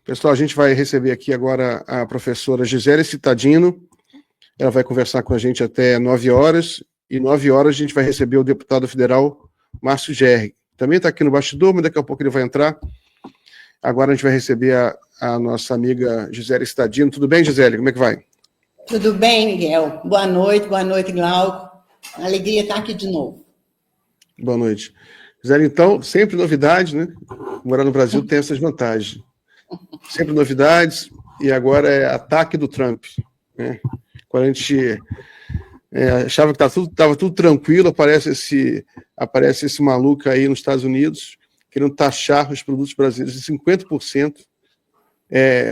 Pessoal, a gente vai receber aqui agora a professora Gisele Cittadino. Ela vai conversar com a gente até 9 horas, e 9 horas a gente vai receber o deputado federal Márcio Gerri. Também está aqui no bastidor, mas daqui a pouco ele vai entrar. Agora a gente vai receber a nossa amiga Gisele Cittadino. Tudo bem, Gisele? Como é que vai? Tudo bem, Miguel. Boa noite, Glauco. Alegria estar aqui de novo. Boa noite. Gisele, então, sempre novidades, né? Morar no Brasil tem essas vantagens. Sempre novidades, e agora é ataque do Trump, né? Quando a gente achava que estava tudo tranquilo, aparece esse maluco aí nos Estados Unidos, querendo taxar os produtos brasileiros em 50%,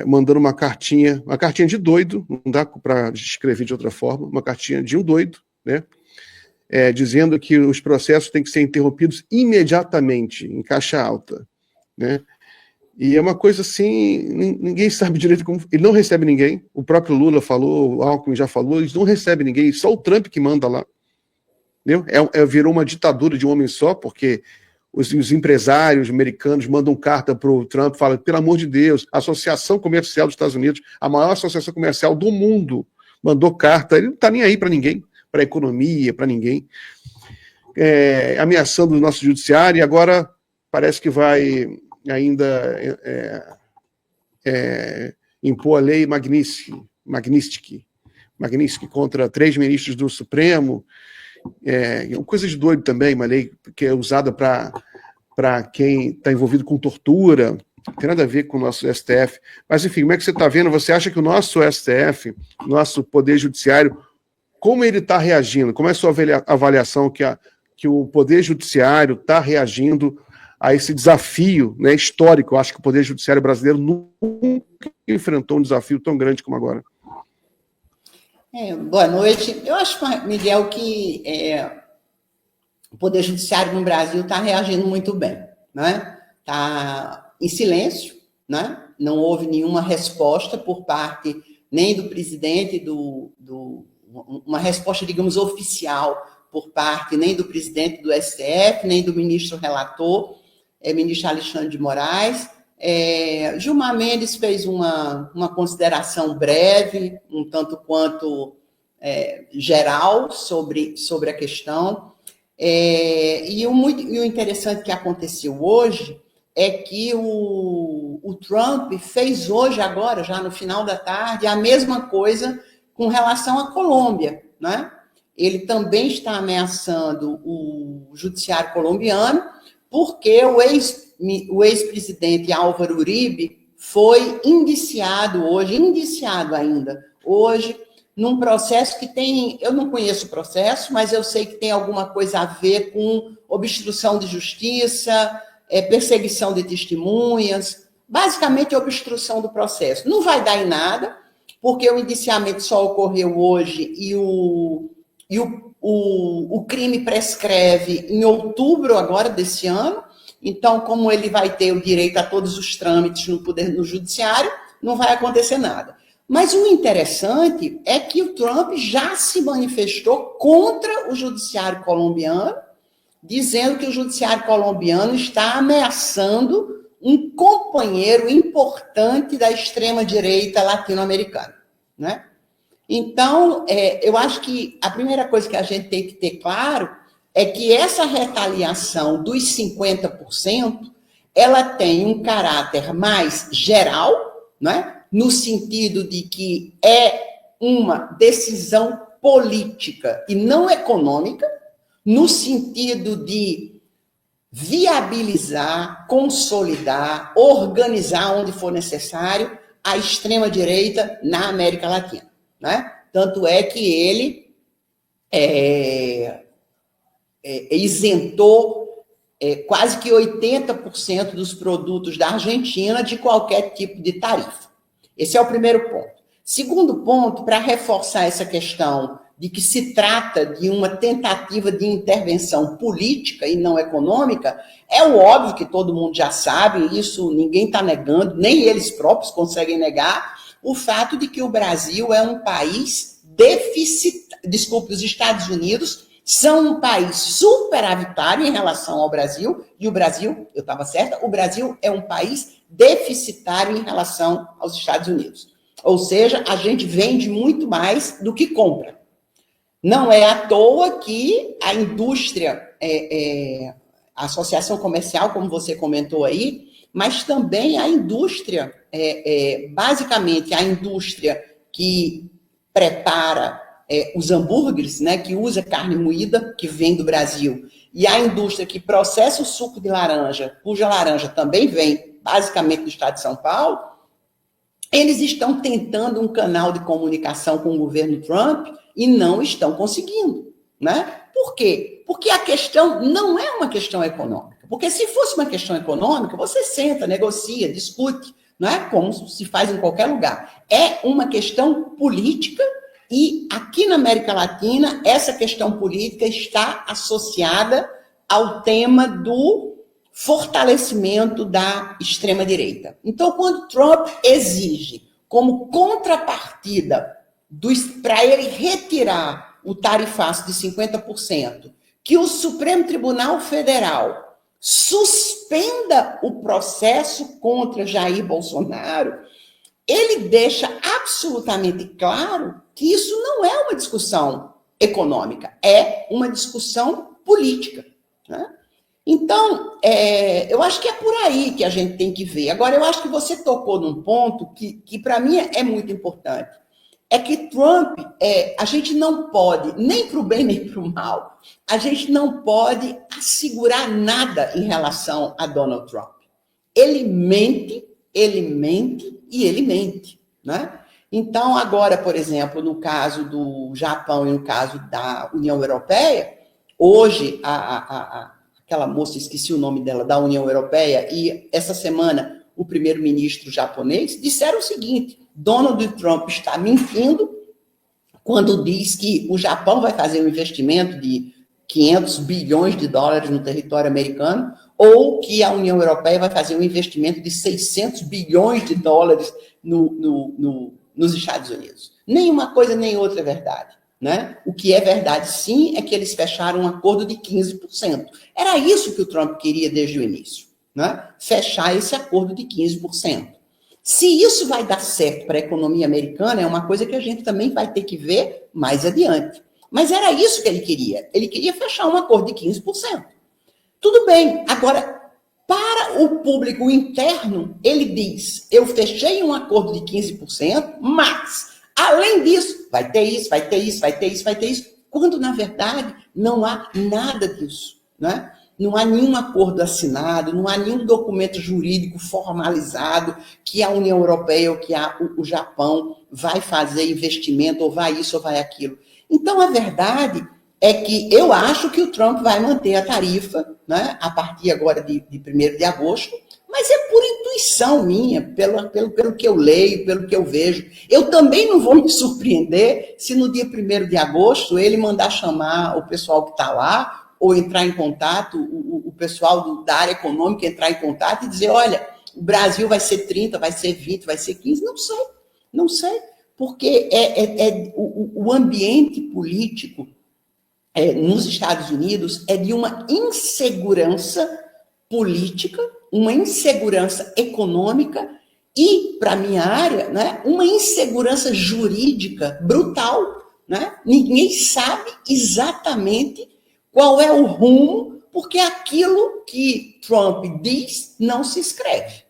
mandando uma cartinha de doido, não dá para descrever de outra forma, uma cartinha de um doido, né? Dizendo que os processos têm que ser interrompidos imediatamente, em caixa alta, né? E é uma coisa assim, ninguém sabe direito como... Ele não recebe ninguém, o próprio Lula falou, o Alckmin já falou, eles não recebem ninguém, só o Trump que manda lá. Entendeu? Virou uma ditadura de um homem só, porque os empresários americanos mandam carta para o Trump, falam, pelo amor de Deus, a Associação Comercial dos Estados Unidos, a maior associação comercial do mundo, mandou carta, ele não está nem aí para ninguém, para a economia, para ninguém, ameaçando o nosso judiciário, e agora parece que vai ainda impor a lei Magnitsky contra 3 ministros do Supremo, coisa de doido também, uma lei que é usada para quem está envolvido com tortura, não tem nada a ver com o nosso STF, mas enfim, como é que você está vendo? Você acha que o nosso STF, nosso Poder Judiciário, como ele está reagindo? Como é a sua avaliação que o Poder Judiciário está reagindo a esse desafio, né, histórico? Eu acho que o Poder Judiciário brasileiro nunca enfrentou um desafio tão grande como agora. Boa noite. Eu acho, Miguel, que o Poder Judiciário no Brasil está reagindo muito bem, né? Está em silêncio, né? Não houve nenhuma resposta por parte nem do presidente, uma resposta, digamos, oficial por parte nem do presidente do STF, nem do ministro relator, ministro Alexandre de Moraes. Gilmar Mendes fez uma consideração breve, um tanto quanto geral sobre a questão. E o interessante que aconteceu hoje é que o Trump fez hoje, agora, já no final da tarde, a mesma coisa com relação à Colômbia, né? Ele também está ameaçando o judiciário colombiano, porque o ex-presidente Álvaro Uribe foi indiciado ainda hoje, num processo que tem, eu não conheço o processo, mas eu sei que tem alguma coisa a ver com obstrução de justiça, perseguição de testemunhas, basicamente obstrução do processo. Não vai dar em nada, porque o indiciamento só ocorreu hoje e o crime prescreve em outubro agora desse ano. Então, como ele vai ter o direito a todos os trâmites no judiciário, não vai acontecer nada. Mas o interessante é que o Trump já se manifestou contra o judiciário colombiano, dizendo que o judiciário colombiano está ameaçando um companheiro importante da extrema-direita latino-americana, né? Então, eu acho que a primeira coisa que a gente tem que ter claro é que essa retaliação dos 50%, ela tem um caráter mais geral, né? No sentido de que é uma decisão política e não econômica, no sentido de viabilizar, consolidar, organizar onde for necessário a extrema-direita na América Latina, né? Tanto é que ele isentou quase que 80% dos produtos da Argentina de qualquer tipo de tarifa. Esse é o primeiro ponto. Segundo ponto, para reforçar essa questão de que se trata de uma tentativa de intervenção política e não econômica, é o óbvio que todo mundo já sabe, isso ninguém está negando, nem eles próprios conseguem negar, o fato de que o Brasil é um país os Estados Unidos são um país superavitário em relação ao Brasil, e o Brasil, eu estava certa, o Brasil é um país deficitário em relação aos Estados Unidos. Ou seja, a gente vende muito mais do que compra. Não é à toa que a indústria, a associação comercial, como você comentou aí, mas também a indústria, basicamente a indústria que prepara os hambúrgueres, né, que usa carne moída, que vem do Brasil, e a indústria que processa o suco de laranja, cuja laranja também vem basicamente do estado de São Paulo, eles estão tentando um canal de comunicação com o governo Trump e não estão conseguindo, né? Por quê? Porque a questão não é uma questão econômica. Porque se fosse uma questão econômica, você senta, negocia, discute, não é como se faz em qualquer lugar. É uma questão política e aqui na América Latina, essa questão política está associada ao tema do fortalecimento da extrema-direita. Então, quando Trump exige como contrapartida para ele retirar o tarifaço de 50%, que o Supremo Tribunal Federal suspenda o processo contra Jair Bolsonaro, ele deixa absolutamente claro que isso não é uma discussão econômica, é uma discussão política, né? Então, eu acho que é por aí que a gente tem que ver. Agora, eu acho que você tocou num ponto que para mim é muito importante. É que Trump, a gente não pode, nem para o bem nem para o mal, a gente não pode assegurar nada em relação a Donald Trump. Ele mente e ele mente, né? Então, agora, por exemplo, no caso do Japão e no caso da União Europeia, hoje aquela moça, esqueci o nome dela, da União Europeia, e essa semana o primeiro-ministro japonês disseram o seguinte: Donald Trump está mentindo quando diz que o Japão vai fazer um investimento de 500 bilhões de dólares no território americano, ou que a União Europeia vai fazer um investimento de 600 bilhões de dólares nos Estados Unidos. Nem uma coisa nem outra é verdade, né? O que é verdade, sim, é que eles fecharam um acordo de 15%. Era isso que o Trump queria desde o início, né? Fechar esse acordo de 15%. Se isso vai dar certo para a economia americana, é uma coisa que a gente também vai ter que ver mais adiante. Mas era isso que ele queria. Ele queria fechar um acordo de 15%. Tudo bem. Agora, para o público interno, ele diz: eu fechei um acordo de 15%, mas, além disso, vai ter isso, vai ter isso, vai ter isso, vai ter isso. Quando, na verdade, não há nada disso, né? Não há nenhum acordo assinado, não há nenhum documento jurídico formalizado que a União Europeia ou que o Japão vai fazer investimento, ou vai isso, ou vai aquilo. Então, a verdade é que eu acho que o Trump vai manter a tarifa, né, a partir agora de 1º de agosto, mas é por intuição minha, pelo que eu leio, pelo que eu vejo. Eu também não vou me surpreender se no dia 1º de agosto ele mandar chamar o pessoal que está lá, ou entrar em contato, o pessoal da área econômica entrar em contato e dizer: olha, o Brasil vai ser 30, vai ser 20, vai ser 15, não sei, porque o ambiente político nos Estados Unidos é de uma insegurança política, uma insegurança econômica e, para a minha área, né, uma insegurança jurídica brutal, né? Ninguém sabe exatamente qual é o rumo, porque aquilo que Trump diz não se escreve.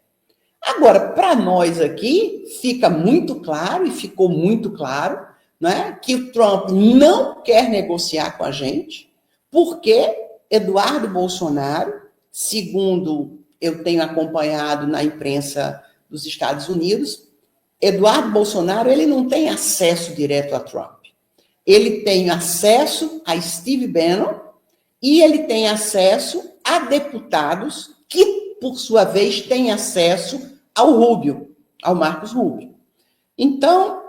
Agora, para nós aqui, fica muito claro, e ficou muito claro, né, que o Trump não quer negociar com a gente, porque Eduardo Bolsonaro, segundo eu tenho acompanhado na imprensa dos Estados Unidos, Eduardo Bolsonaro ele não tem acesso direto a Trump. Ele tem acesso a Steve Bannon, e ele tem acesso a deputados que, por sua vez, têm acesso ao Rubio, ao Marcos Rubio. Então,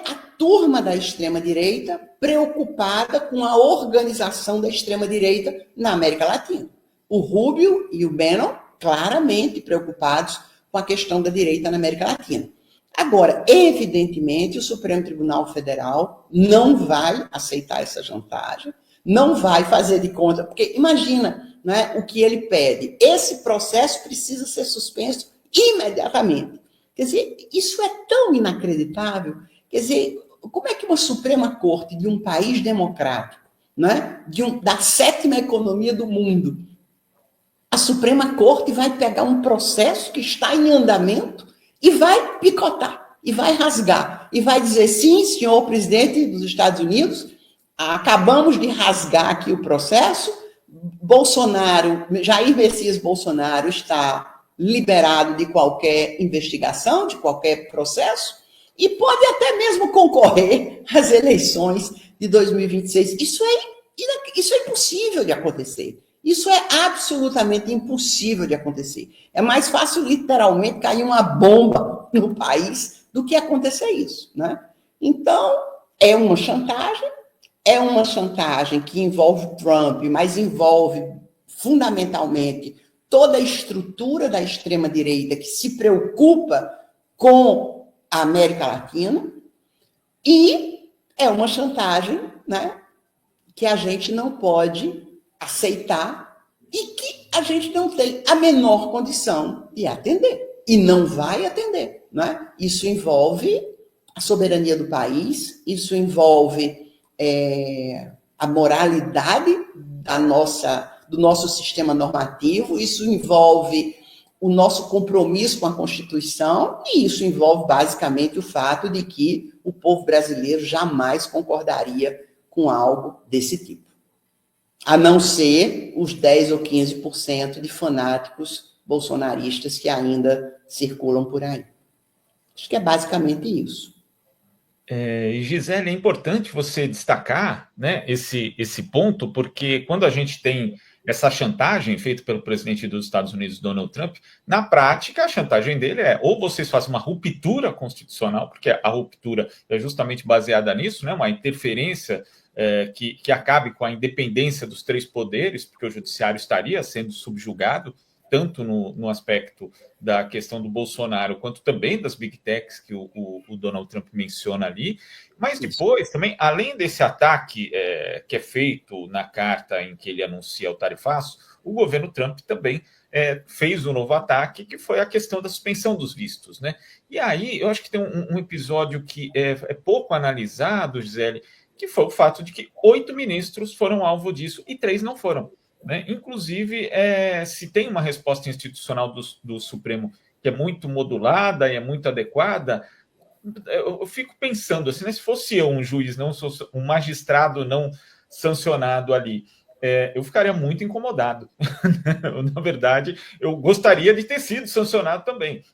a turma da extrema-direita preocupada com a organização da extrema-direita na América Latina. O Rubio e o Bannon claramente preocupados com a questão da direita na América Latina. Agora, evidentemente, o Supremo Tribunal Federal não vai aceitar essa chantagem, não vai fazer de conta, porque imagina, né, o que ele pede. Esse processo precisa ser suspenso imediatamente. Quer dizer, isso é tão inacreditável. Quer dizer, como é que uma Suprema Corte de um país democrático, né, da sétima economia do mundo, a Suprema Corte vai pegar um processo que está em andamento e vai picotar, e vai rasgar, e vai dizer, sim, senhor presidente dos Estados Unidos, acabamos de rasgar aqui o processo, Jair Messias Bolsonaro está liberado de qualquer investigação, de qualquer processo, e pode até mesmo concorrer às eleições de 2026. Isso é impossível de acontecer. Isso é absolutamente impossível de acontecer. É mais fácil, literalmente, cair uma bomba no país do que acontecer isso, né? Então, é uma chantagem que envolve Trump, mas envolve, fundamentalmente, toda a estrutura da extrema-direita que se preocupa com a América Latina, e é uma chantagem, né, que a gente não pode aceitar e que a gente não tem a menor condição de atender. E não vai atender, né? Isso envolve a soberania do país, isso envolve a moralidade do nosso sistema normativo, isso envolve o nosso compromisso com a Constituição, e isso envolve basicamente o fato de que o povo brasileiro jamais concordaria com algo desse tipo. A não ser os 10 ou 15% de fanáticos bolsonaristas que ainda circulam por aí. Acho que é basicamente isso. E Gisele, é importante você destacar, né, esse ponto, porque quando a gente tem essa chantagem feita pelo presidente dos Estados Unidos, Donald Trump, na prática, a chantagem dele é ou vocês fazem uma ruptura constitucional, porque a ruptura é justamente baseada nisso, né, uma interferência que acabe com a independência dos três poderes, porque o judiciário estaria sendo subjugado, tanto no aspecto da questão do Bolsonaro, quanto também das Big Techs que o Donald Trump menciona ali. Mas depois, também, além desse ataque que é feito na carta em que ele anuncia o tarifaço, o governo Trump também fez um novo ataque, que foi a questão da suspensão dos vistos, né? E aí, eu acho que tem um episódio que é pouco analisado, Gisele, que foi o fato de que 8 ministros foram alvo disso e 3 não foram. Né? Inclusive, se tem uma resposta institucional do Supremo que é muito modulada e é muito adequada, eu fico pensando assim, né? Se fosse eu um juiz, um magistrado não sancionado ali, eu ficaria muito incomodado. Na verdade, eu gostaria de ter sido sancionado também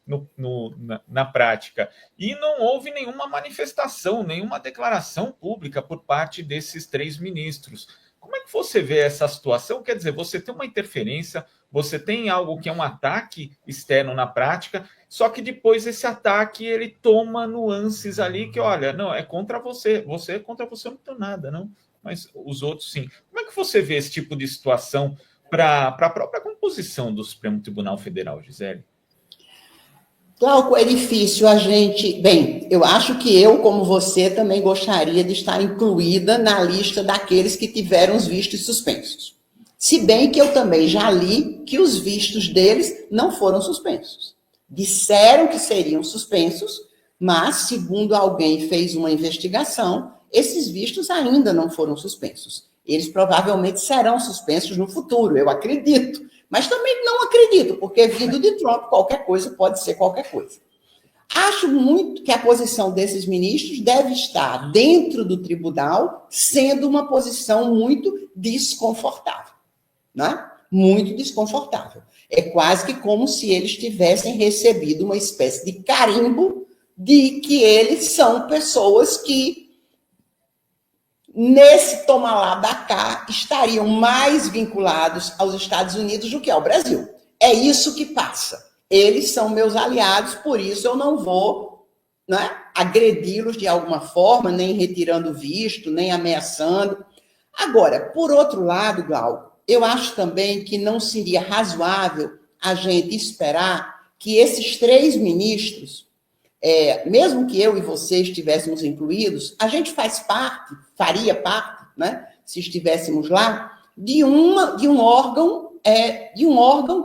na prática. E não houve nenhuma manifestação, nenhuma declaração pública por parte desses 3 ministros. Como é que você vê essa situação? Quer dizer, você tem uma interferência, você tem algo que é um ataque externo na prática, só que depois esse ataque ele toma nuances ali que, olha, não, é contra você, é contra você, eu não tenho nada, não, mas os outros sim. Como é que você vê esse tipo de situação para a própria composição do Supremo Tribunal Federal, Gisele? Glauco, é difícil a gente... Bem, eu acho que eu, como você, também gostaria de estar incluída na lista daqueles que tiveram os vistos suspensos. Se bem que eu também já li que os vistos deles não foram suspensos. Disseram que seriam suspensos, mas, segundo alguém fez uma investigação, esses vistos ainda não foram suspensos. Eles provavelmente serão suspensos no futuro, eu acredito. Mas também não acredito, porque vindo de Trump, qualquer coisa pode ser qualquer coisa. Acho muito que a posição desses ministros deve estar dentro do tribunal, sendo uma posição muito desconfortável, né? Muito desconfortável. É quase que como se eles tivessem recebido uma espécie de carimbo de que eles são pessoas que, nesse toma lá da cá, estariam mais vinculados aos Estados Unidos do que ao Brasil. É isso que passa. Eles são meus aliados, por isso eu não vou, né, agredi-los de alguma forma, nem retirando visto, nem ameaçando. Agora, por outro lado, Glauco, eu acho também que não seria razoável a gente esperar que esses 3 ministros mesmo que eu e você estivéssemos incluídos, a gente faria parte, né, se estivéssemos lá, de um órgão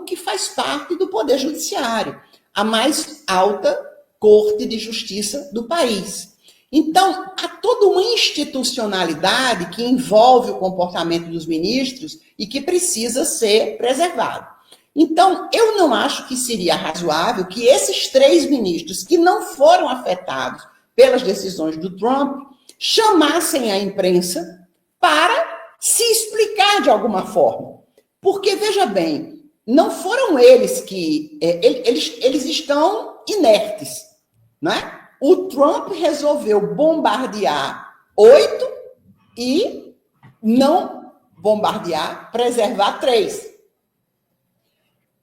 que faz parte do Poder Judiciário, a mais alta Corte de Justiça do país. Então, há toda uma institucionalidade que envolve o comportamento dos ministros e que precisa ser preservado. Então, eu não acho que seria razoável que esses 3 ministros que não foram afetados pelas decisões do Trump chamassem a imprensa para se explicar de alguma forma. Porque, veja bem, não foram eles que... Eles estão inertes, né? O Trump resolveu bombardear 8 e não bombardear, preservar 3.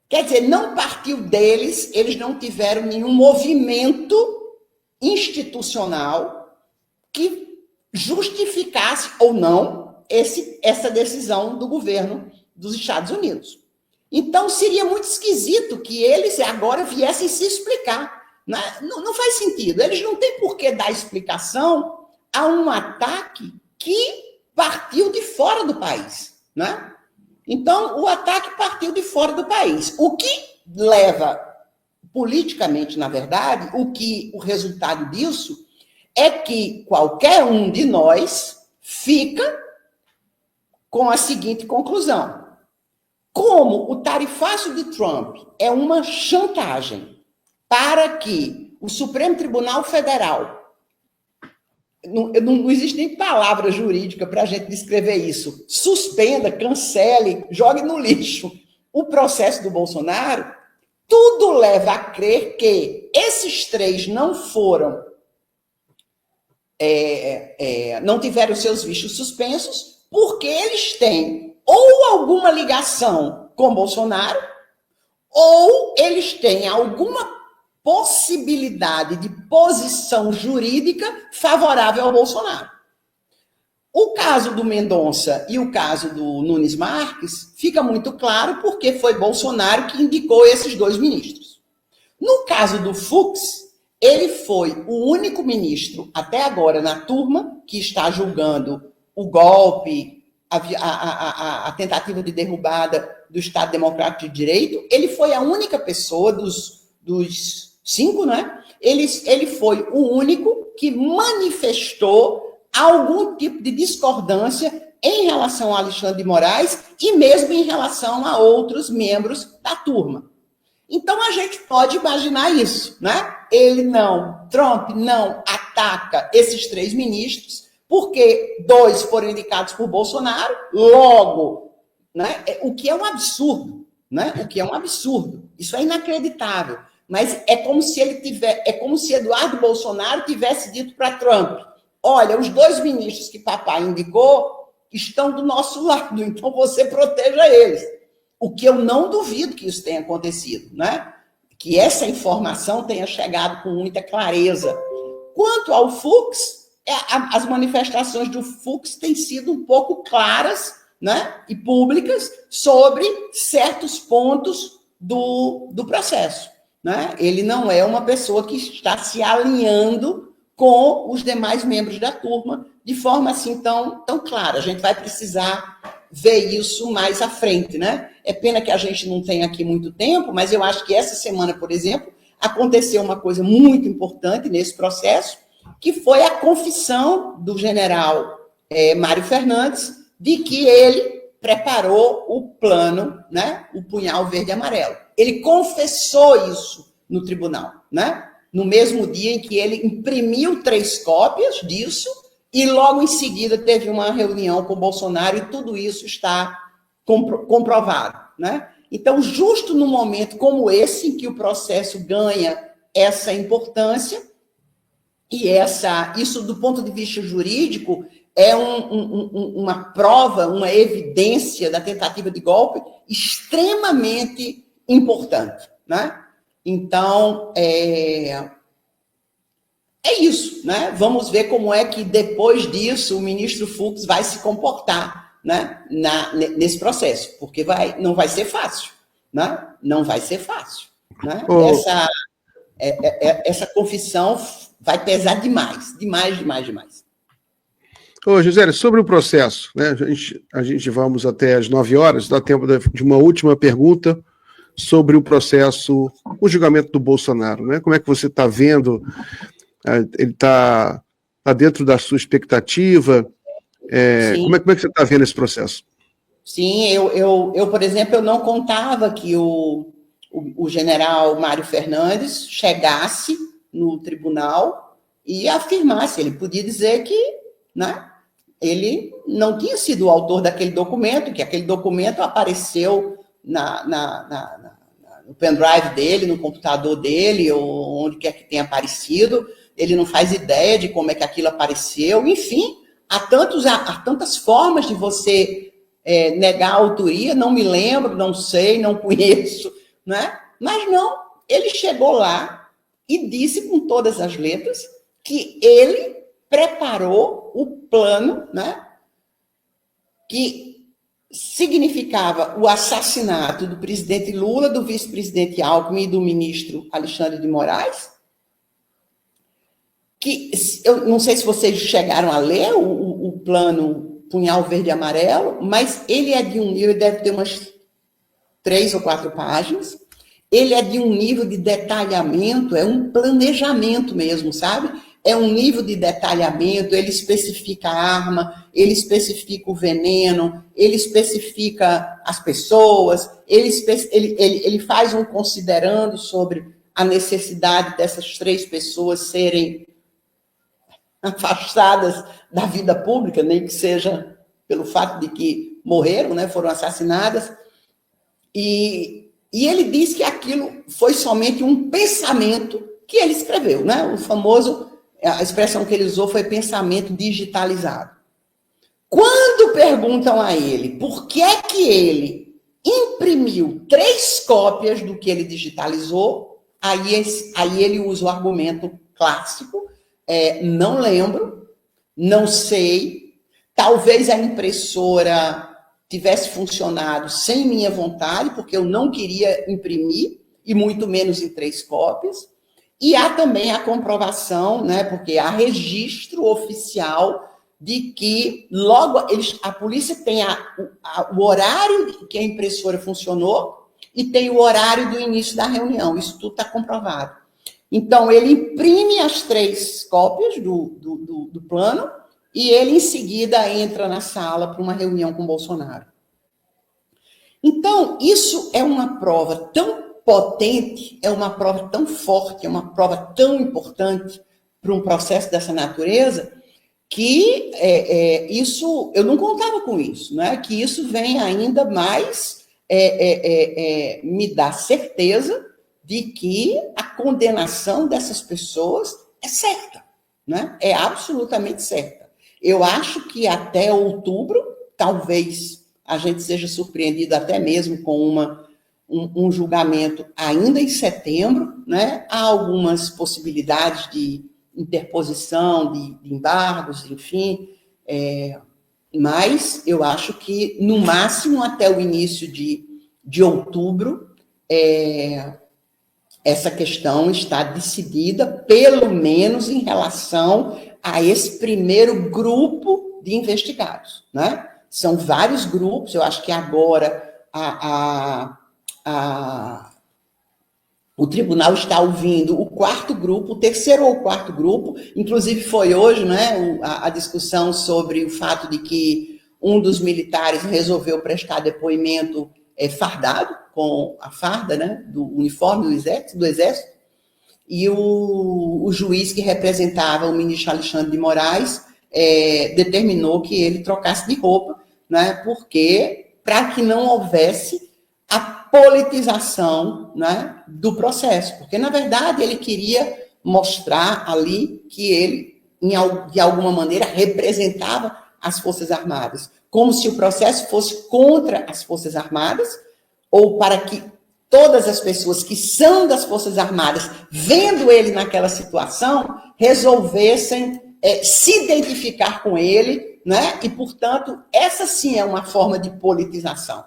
Quer dizer, não partiu deles, eles não tiveram nenhum movimento institucional que justificasse ou não essa decisão do governo dos Estados Unidos. Então, seria muito esquisito que eles agora viessem se explicar. Não faz sentido. Eles não têm por que dar explicação a um ataque que partiu de fora do país, né? Então, o ataque partiu de fora do país. O que leva, politicamente, na verdade, o resultado disso é que qualquer um de nós fica com a seguinte conclusão. Como o tarifácio de Trump é uma chantagem para que o Supremo Tribunal Federal, não existe nem palavra jurídica para a gente descrever isso, suspenda, cancele, jogue no lixo o processo do Bolsonaro, tudo leva a crer que esses 3 não foram, não tiveram seus vistos suspensos, porque eles têm ou alguma ligação com Bolsonaro, ou eles têm alguma possibilidade de posição jurídica favorável ao Bolsonaro. O caso do Mendonça e o caso do Nunes Marques fica muito claro porque foi Bolsonaro que indicou esses 2 ministros. No caso do Fux, ele foi o único ministro até agora na turma que está julgando o golpe, a tentativa de derrubada do Estado Democrático de Direito. Ele foi a única pessoa dos 5, né? Ele foi o único que manifestou algum tipo de discordância em relação a Alexandre de Moraes e mesmo em relação a outros membros da turma. Então, a gente pode imaginar isso, né? Trump não ataca esses 3 ministros, porque 2 foram indicados por Bolsonaro, logo, né? O que é um absurdo, né? O que é um absurdo. Isso é inacreditável. Mas é como se Eduardo Bolsonaro tivesse dito para Trump: olha, os 2 ministros que papai indicou estão do nosso lado, então você proteja eles. O que eu não duvido que isso tenha acontecido, né? Que essa informação tenha chegado com muita clareza. Quanto ao Fux, as manifestações do Fux têm sido um pouco claras, né, e públicas sobre certos pontos do processo. Né? Ele não é uma pessoa que está se alinhando com os demais membros da turma de forma assim tão clara. A gente vai precisar ver isso mais à frente, né? É pena que a gente não tenha aqui muito tempo, mas eu acho que essa semana, por exemplo, aconteceu uma coisa muito importante nesse processo, que foi a confissão do general Mário Fernandes de que ele preparou o plano, né? O punhal verde e amarelo. Ele confessou isso no tribunal, né? No mesmo dia em que ele imprimiu 3 cópias disso e logo em seguida teve uma reunião com o Bolsonaro e tudo isso está comprovado, né? Então, justo no momento como esse, em que o processo ganha essa importância, e isso, do ponto de vista jurídico, é uma prova, uma evidência da tentativa de golpe extremamente importante, né? Então, é isso, né? Vamos ver como é que, depois disso, o ministro Fux vai se comportar, né? Nesse processo, porque não vai ser fácil, né? Não vai ser fácil, né? essa confissão vai pesar demais, demais, demais, demais. Ô, Gisele, sobre o processo, né? A gente vamos até às 9 horas, dá tempo de uma última pergunta sobre o processo, o julgamento do Bolsonaro, né? Como é que você está vendo? Ele está dentro da sua expectativa? Como é que você está vendo esse processo? Sim, eu, por exemplo, eu não contava que o general Mário Fernandes chegasse no tribunal e afirmasse, ele podia dizer que, né, ele não tinha sido o autor daquele documento, que aquele documento apareceu no pendrive dele, no computador dele, ou onde quer que tenha aparecido, ele não faz ideia de como é que aquilo apareceu, enfim, há tantas formas de você negar a autoria, não me lembro, não sei, não conheço, né? Mas não, ele chegou lá e disse com todas as letras que ele preparou o plano, né, que significava o assassinato do presidente Lula, do vice-presidente Alckmin e do ministro Alexandre de Moraes, que eu não sei se vocês chegaram a ler o plano Punhal Verde e Amarelo, mas ele é de um nível, deve ter umas 3 ou 4 páginas, ele é de um nível de detalhamento, é um planejamento mesmo, sabe? É um nível de detalhamento, ele especifica a arma, ele especifica o veneno, ele especifica as pessoas, ele faz um considerando sobre a necessidade dessas 3 pessoas serem afastadas da vida pública, nem que seja pelo fato de que morreram, né, foram assassinadas, e ele diz que aquilo foi somente um pensamento que ele escreveu, né? O famoso, a expressão que ele usou foi pensamento digitalizado. Quando perguntam a ele por que é que ele imprimiu 3 cópias do que ele digitalizou, aí ele usa o argumento clássico, não lembro, não sei, talvez a impressora tivesse funcionado sem minha vontade, porque eu não queria imprimir, e muito menos em 3 cópias. E há também a comprovação, né, porque há registro oficial de que logo a polícia tem o horário que a impressora funcionou e tem o horário do início da reunião. Isso tudo está comprovado. Então, ele imprime as 3 cópias do plano e ele, em seguida, entra na sala para uma reunião com Bolsonaro. Então, isso é uma prova tão potente, é uma prova tão forte, é uma prova tão importante para um processo dessa natureza, que isso, eu não contava com isso, né? Que isso vem ainda mais me dar certeza de que a condenação dessas pessoas é certa, né? É absolutamente certa. Eu acho que até outubro, talvez a gente seja surpreendido até mesmo com um julgamento ainda em setembro, né? Há algumas possibilidades de interposição, de embargos, enfim, mas eu acho que, no máximo, até o início de outubro, essa questão está decidida, pelo menos em relação a esse primeiro grupo de investigados, né? São vários grupos, eu acho que agora o tribunal está ouvindo o 4º grupo, o 3º ou 4º grupo, inclusive foi hoje, né, a discussão sobre o fato de que um dos militares resolveu prestar depoimento fardado, com a farda, né, do uniforme do exército, e o juiz que representava o ministro Alexandre de Moraes determinou que ele trocasse de roupa, né, porque para que não houvesse a politização, né, do processo, porque, na verdade, ele queria mostrar ali que ele, de alguma maneira, representava as Forças Armadas, como se o processo fosse contra as Forças Armadas, ou para que todas as pessoas que são das Forças Armadas, vendo ele naquela situação, resolvessem se identificar com ele, né? E, portanto, essa sim é uma forma de politização.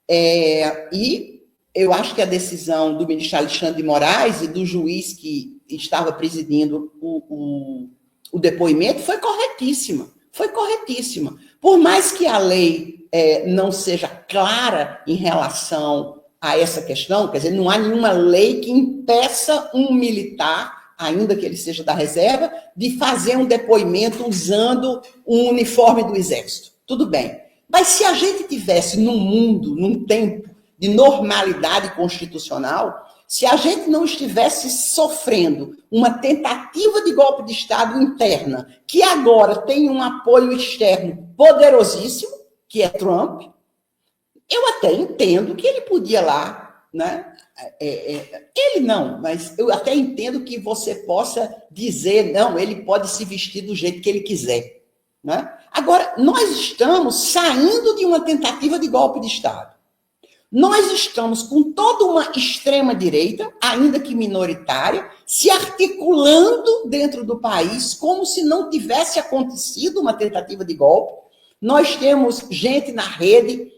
E eu acho que a decisão do ministro Alexandre de Moraes e do juiz que estava presidindo o depoimento foi corretíssima. Foi corretíssima. Por mais que a lei não seja clara em relação a essa questão, quer dizer, não há nenhuma lei que impeça um militar, ainda que ele seja da reserva, de fazer um depoimento usando um uniforme do Exército. Tudo bem. Mas se a gente tivesse num mundo, num tempo de normalidade constitucional, se a gente não estivesse sofrendo uma tentativa de golpe de Estado interna, que agora tem um apoio externo poderosíssimo, que é Trump, eu até entendo que ele podia lá, né? Ele não, mas eu até entendo que você possa dizer, não, ele pode se vestir do jeito que ele quiser, né? Agora, nós estamos saindo de uma tentativa de golpe de Estado. Nós estamos com toda uma extrema-direita, ainda que minoritária, se articulando dentro do país como se não tivesse acontecido uma tentativa de golpe. Nós temos gente na rede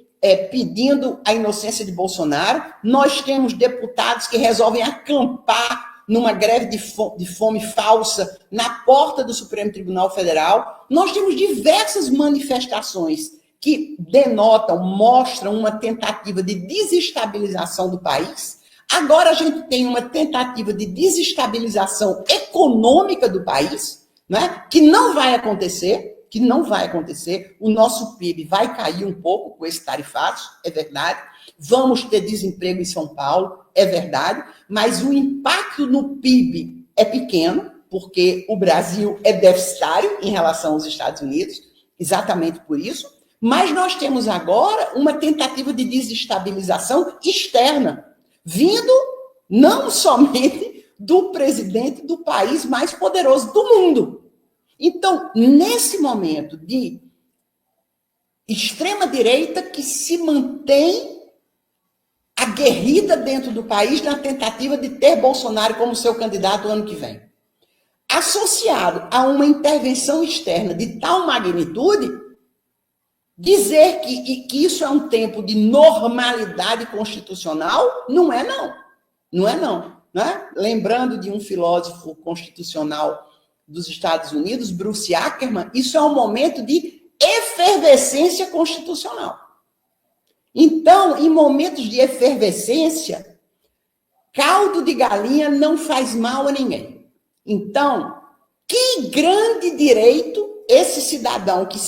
pedindo a inocência de Bolsonaro. Nós temos deputados que resolvem acampar numa greve de fome falsa na porta do Supremo Tribunal Federal. Nós temos diversas manifestações que denotam, mostram uma tentativa de desestabilização do país. Agora a gente tem uma tentativa de desestabilização econômica do país, né, que não vai acontecer. O nosso PIB vai cair um pouco com esse tarifaço, é verdade. Vamos ter desemprego em São Paulo, é verdade. Mas o impacto no PIB é pequeno, porque o Brasil é deficitário em relação aos Estados Unidos, exatamente por isso. Mas nós temos agora uma tentativa de desestabilização externa, vindo não somente do presidente do país mais poderoso do mundo. Então, nesse momento de extrema-direita que se mantém aguerrida dentro do país na tentativa de ter Bolsonaro como seu candidato ano que vem, associado a uma intervenção externa de tal magnitude, dizer que isso é um tempo de normalidade constitucional, não é não. Não é não. Né? Lembrando de um filósofo constitucional dos Estados Unidos, Bruce Ackerman, isso é um momento de efervescência constitucional. Então, em momentos de efervescência, caldo de galinha não faz mal a ninguém. Então, que grande direito esse cidadão que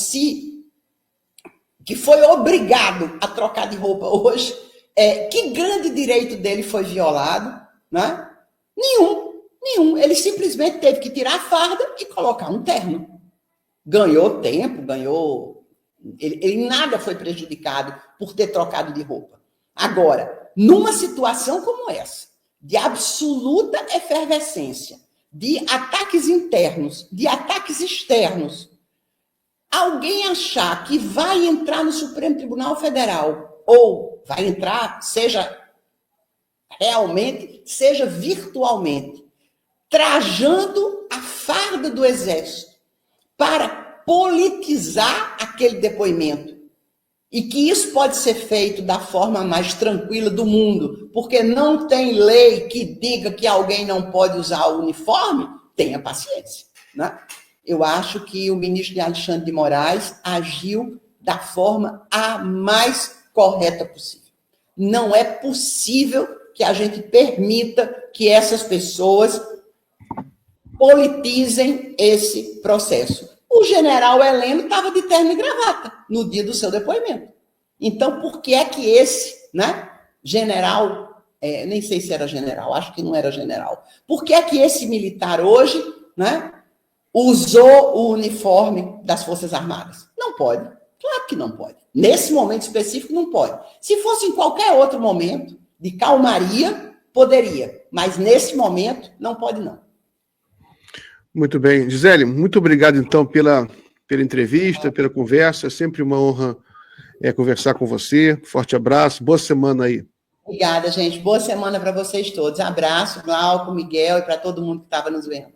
foi obrigado a trocar de roupa hoje, que grande direito dele foi violado? Né? Nenhum. Ele simplesmente teve que tirar a farda e colocar um terno. Ganhou tempo, Ele nada foi prejudicado por ter trocado de roupa. Agora, numa situação como essa, de absoluta efervescência, de ataques internos, de ataques externos, alguém achar que vai entrar no Supremo Tribunal Federal, ou vai entrar, seja realmente, seja virtualmente, trajando a farda do Exército para politizar aquele depoimento. E que isso pode ser feito da forma mais tranquila do mundo, porque não tem lei que diga que alguém não pode usar o uniforme, tenha paciência. Né? Eu acho que o ministro Alexandre de Moraes agiu da forma a mais correta possível. Não é possível que a gente permita que essas pessoas politizem esse processo. O general Heleno estava de terno e gravata no dia do seu depoimento. Então, por que é que esse, né, general, nem sei se era general, acho que não era general, por que é que esse militar hoje, né, usou o uniforme das Forças Armadas? Não pode. Claro que não pode. Nesse momento específico, não pode. Se fosse em qualquer outro momento, de calmaria, poderia. Mas nesse momento, não pode, não. Muito bem. Gisele, muito obrigado, então, pela entrevista, pela conversa. É sempre uma honra conversar com você. Forte abraço. Boa semana aí. Obrigada, gente. Boa semana para vocês todos. Abraço, Glauco, Miguel e para todo mundo que estava nos vendo.